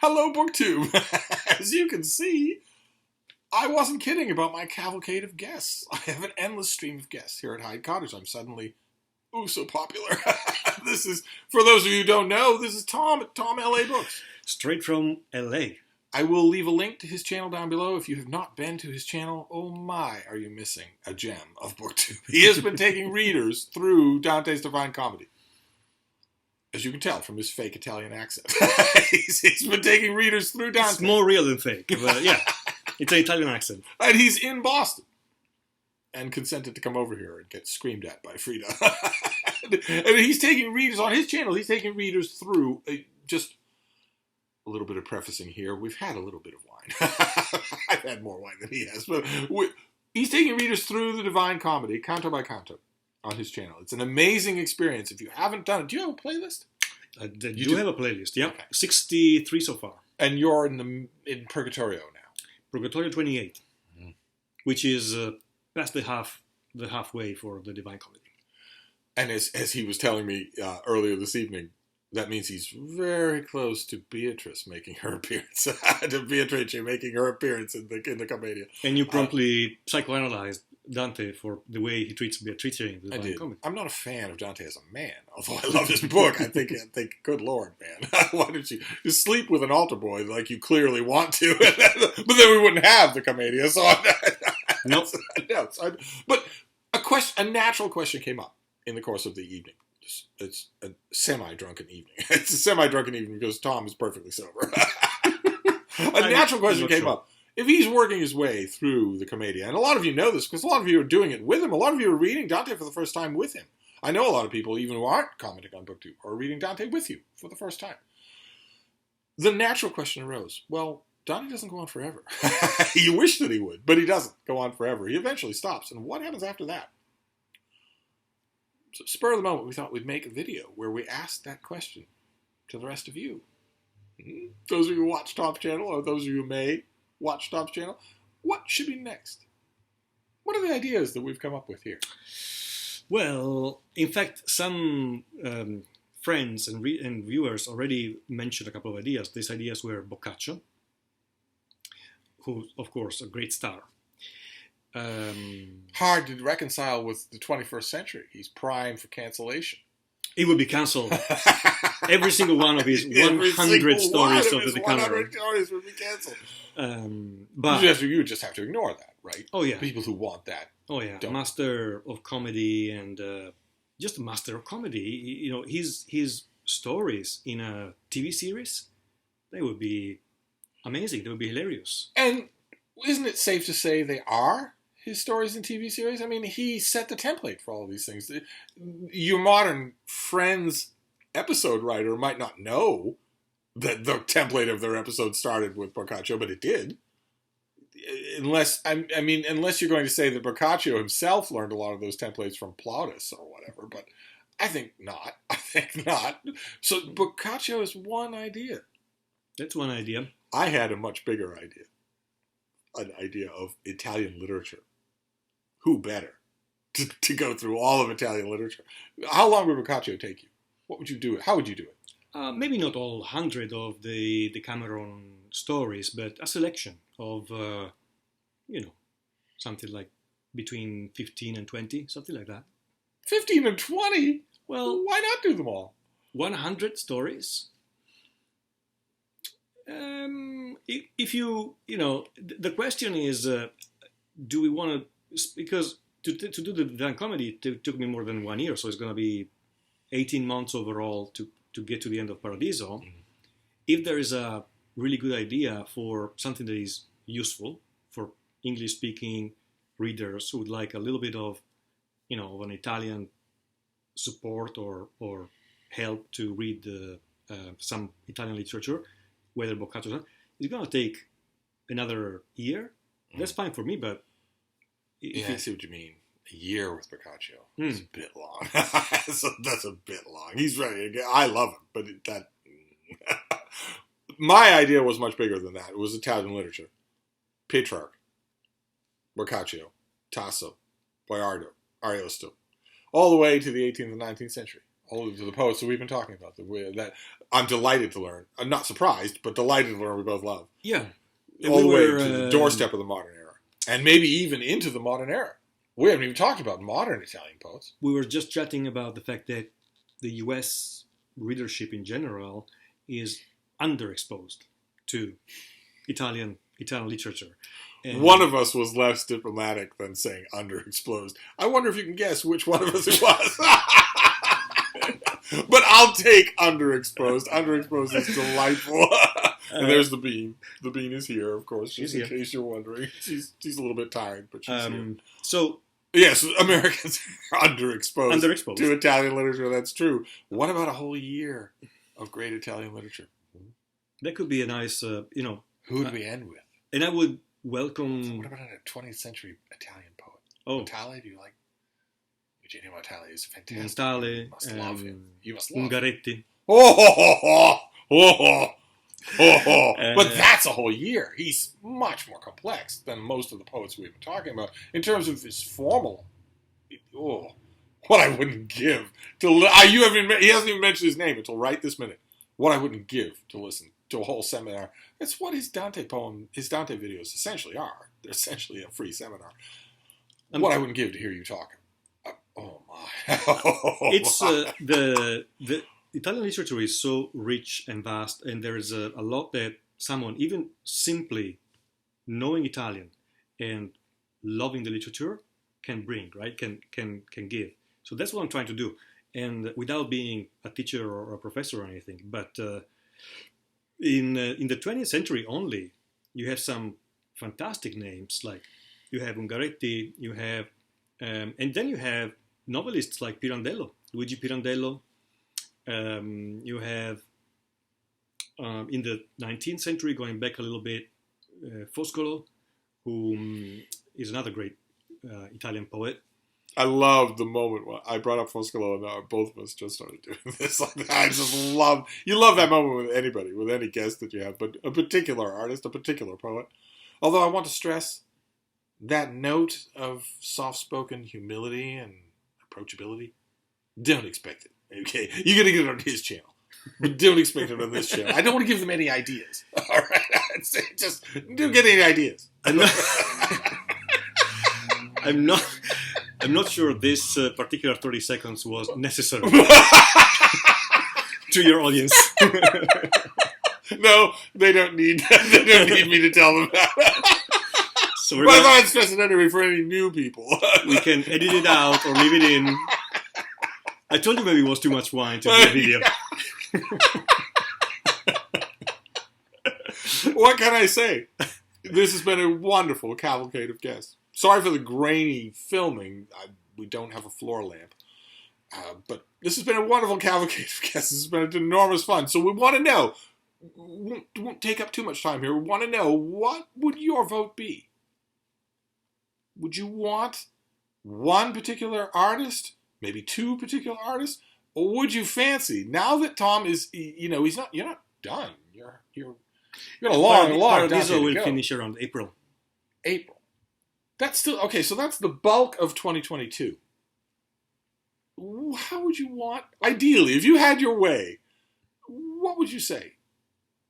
Hello, BookTube. As you can see, I wasn't kidding about my cavalcade of guests. I have an endless stream of guests here at Hyde Cottage. I'm suddenly, so popular. This is, for those of you who don't know, this is Tom at Tom LA Books. Straight from LA. I will leave a link to his channel down below. If you have not been to his channel, oh my, are you missing a gem of BookTube. He has been taking readers through Dante's Divine Comedy. As you can tell from his fake Italian accent. he's been taking readers through Dante. It's more real than fake, but yeah. It's an Italian accent. And he's in Boston. And consented to come over here and get screamed at by Frida. And he's taking readers on his channel. He's taking readers through, just a little bit of prefacing here. We've had a little bit of wine. I've had more wine than he has. But he's taking readers through the Divine Comedy, canto by canto, on his channel. It's an amazing experience. If you haven't done it, do you have a playlist? I do have a playlist, yeah. Okay. 63 so far. And you're in Purgatorio now. Purgatorio 28, which is past the halfway for the Divine Comedy. And as he was telling me earlier this evening, that means he's very close to Beatrice making her appearance. To Beatrice making her appearance in the Commedia. And you promptly psychoanalyzed Dante for the way he treats Beatrice in the Divine Comedy. I'm not a fan of Dante as a man, although I love his book. I think, good Lord, man, why don't you just sleep with an altar boy like you clearly want to? But then we wouldn't have the Commedia. So nope. But a natural question came up in the course of the evening. It's a semi-drunken evening. It's a semi-drunken evening because Tom is perfectly sober. A natural question came up. If he's working his way through the Commedia, and a lot of you know this because a lot of you are doing it with him, a lot of you are reading Dante for the first time with him. I know a lot of people, even who aren't commenting on BookTube, are reading Dante with you for the first time. The natural question arose, well, Dante doesn't go on forever. You wish that he would, but he doesn't go on forever. He eventually stops, and what happens after that? So, spur of the moment, we thought we'd make a video where we asked that question to the rest of you. Those of you who watch Tom's channel, or those of you who may watch Tom's channel, what should be next? What are the ideas that we've come up with here? Well, in fact, some friends and viewers already mentioned a couple of ideas. These ideas were Boccaccio, who's, of course, a great star. Hard to reconcile with the 21st century. He's primed for cancellation. It would be cancelled. Every single one of his 100 stories of the Decameron. 100 stories would be cancelled. But you would just have to ignore that, right? Oh, yeah. People who want that. Oh, yeah. Master of comedy and just a master of comedy. You know, his stories in a TV series, they would be amazing. They would be hilarious. And isn't it safe to say they are his stories in TV series? I mean, he set the template for all of these things. Your modern Friends episode writer might not know that the template of their episode started with Boccaccio, but it did. Unless you're going to say that Boccaccio himself learned a lot of those templates from Plautus or whatever, but I think not. So Boccaccio is one idea. That's one idea. I had a much bigger idea. An idea of Italian literature. Who better to go through all of Italian literature? How long would Boccaccio take you? What would you do? How would you do it? Maybe not all 100 of the Decameron stories, but a selection of, something like between 15 and 20, something like that. 15 and 20? Well, why not do them all? 100 stories. If the question is, do we want to, because to do the Divine Comedy, it took me more than 1 year, so it's going to be 18 months overall to get to the end of Paradiso. Mm-hmm. If there is a really good idea for something that is useful for English-speaking readers who would like a little bit of, of an Italian support or help to read some Italian literature, whether Boccaccio or not, it's going to take another year. Mm. That's fine for me, but... I see what you mean. A year with Boccaccio is a bit long. That's a bit long. He's ready to get... I love him, but my idea was much bigger than that. It was Italian literature. Petrarch, Boccaccio, Tasso, Boiardo, Ariosto, all the way to the 18th and 19th century. Older to the poets that we've been talking about. That I'm delighted to learn. I'm not surprised, but delighted to learn we both love. Yeah. All the way to the doorstep of the modern era. And maybe even into the modern era. We haven't even talked about modern Italian poets. We were just chatting about the fact that the U.S. readership in general is underexposed to Italian literature. And one of us was less diplomatic than saying underexposed. I wonder if you can guess which one of us it was. But I'll take underexposed. Underexposed is delightful. And there's the bean. The bean is here, of course, just in case you're wondering. She's a little bit tired, but she's here. So yes, Americans are underexposed to Italian literature. That's true. What about a whole year of great Italian literature? That could be a nice, Who would we end with? And I would welcome... What about a 20th century Italian poet? Oh. Montale, do you like? Eugenio Montale is fantastic. Montale. You must love him. You must love Ungaretti. Him. Oh. But that's a whole year. He's much more complex than most of the poets we've been talking about in terms of his formal. Oh, what I wouldn't give to. He hasn't even mentioned his name until right this minute. What I wouldn't give to listen to a whole seminar. That's what his Dante videos essentially are. They're essentially a free seminar. What I wouldn't give to hear you talking. Oh my! It's the Italian literature is so rich and vast, and there is a lot that someone, even simply knowing Italian and loving the literature, can bring, right? Can give. So that's what I'm trying to do, and without being a teacher or a professor or anything. But in the 20th century only, you have some fantastic names, like you have Ungaretti, you have, and then you have novelists like Pirandello, Luigi Pirandello. You have, in the 19th century, going back a little bit, Foscolo, who is another great Italian poet. I love the moment when I brought up Foscolo and both of us just started doing this. I just love, you love that moment with anybody, with any guest that you have, but a particular artist, a particular poet. Although I want to stress that note of soft-spoken humility and approachability, don't expect it. Okay, you're going to get it on his channel, but don't expect it on this channel. I don't want to give them any ideas. All right, just don't get any ideas. I'm not sure this particular 30 seconds was necessary to your audience. No, they don't need. They don't need me to tell them that. So but I thought I'd stress it anyway for any new people. We can edit it out or leave it in. I told you maybe it was too much wine to do a video. What can I say? This has been a wonderful cavalcade of guests. Sorry for the grainy filming. We don't have a floor lamp. But this has been a wonderful cavalcade of guests. This has been enormous fun. So we want to know, won't take up too much time here. We want to know, what would your vote be? Would you want one particular artist? Maybe two particular artists, or would you fancy, now that Tom is, you're not done. You're got a long Paradiso will finish around April. That's still okay. So that's the bulk of 2022. How would you want, ideally, if you had your way, what would you say?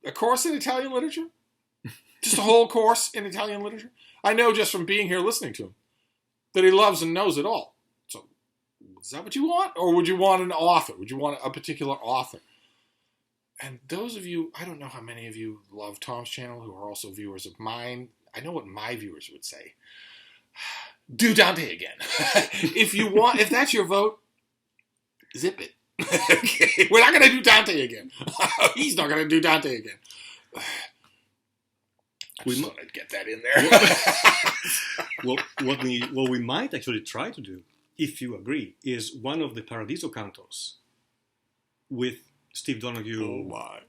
A course in Italian literature? Just a whole course in Italian literature? I know just from being here listening to him that he loves and knows it all. Is that what you want? Or would you want an author? Would you want a particular author? And those of you, I don't know how many of you love Tom's channel who are also viewers of mine. I know what my viewers would say. Do Dante again. If that's your vote, zip it. Okay. We're not going to do Dante again. He's not going to do Dante again. I just thought I'd get that in there. What we might actually try to do, if you agree, is one of the Paradiso cantos with Steve Donahue. Oh my!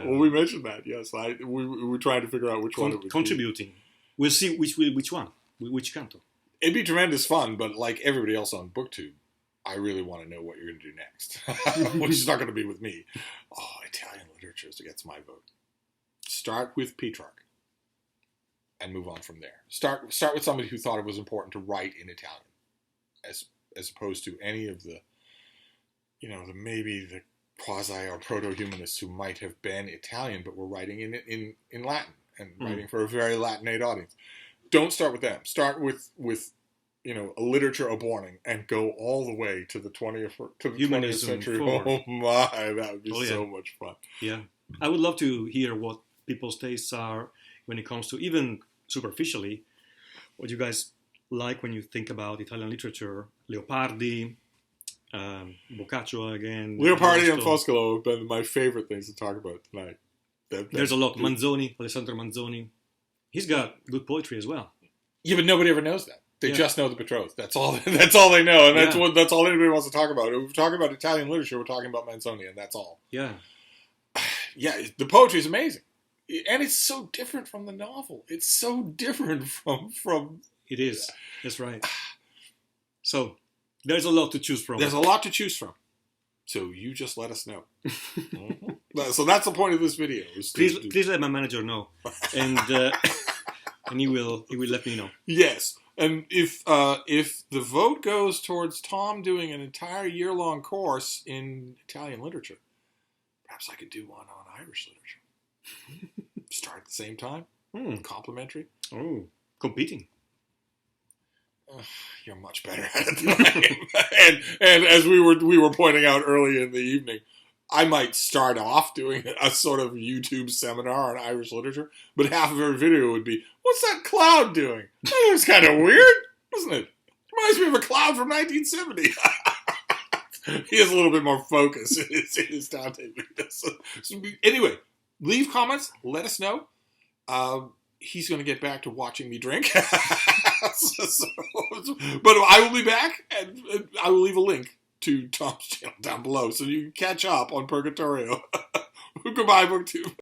Well, we mentioned that. Yes, we tried to figure out which one it would contributing. Be. We'll see which one, which canto. It'd be tremendous fun, but like everybody else on BookTube, I really want to know what you're going to do next, which is not going to be with me. Oh, Italian literature gets my vote. Start with Petrarch and move on from there. Start with somebody who thought it was important to write in Italian, as opposed to any of the maybe the quasi or proto-humanists who might have been Italian but were writing in Latin and writing for a very Latinate audience. Don't start with them. Start with a literature aborning and go all the way to the 20th century. Forward. Oh my, that would be so much fun. Yeah, I would love to hear what people's tastes are when it comes to, even superficially, what you guys like when you think about Italian literature. Leopardi, Boccaccio again. Leopardi and Foscolo have been my favorite things to talk about tonight. There's a lot. Manzoni, Alessandro Manzoni. He's got good poetry as well. Yeah, but nobody ever knows that. They just know the betrothed. That's all. That's all they know, and that's all anybody wants to talk about. If we're talking about Italian literature, we're talking about Manzoni, and that's all. Yeah, yeah. The poetry is amazing, and it's so different from the novel. It's so different from. It is. That's right. So there's a lot to choose from. There's a lot to choose from. So you just let us know. So that's the point of this video. Please let my manager know, and he will let me know. Yes. And if the vote goes towards Tom doing an entire year-long course in Italian literature, perhaps I could do one on Irish literature. Start at the same time. Complementary. Oh, competing. You're much better at it than I am. and as we were pointing out earlier in the evening, I might start off doing a sort of YouTube seminar on Irish literature, but half of every video would be, what's that cloud doing? That was kind of weird, isn't it? Reminds me of a cloud from 1970. He has a little bit more focus in his timetable. So, anyway, leave comments. Let us know. He's going to get back to watching me drink. But I will be back, and I will leave a link to Tom's channel down below so you can catch up on Purgatorio. Goodbye, BookTube.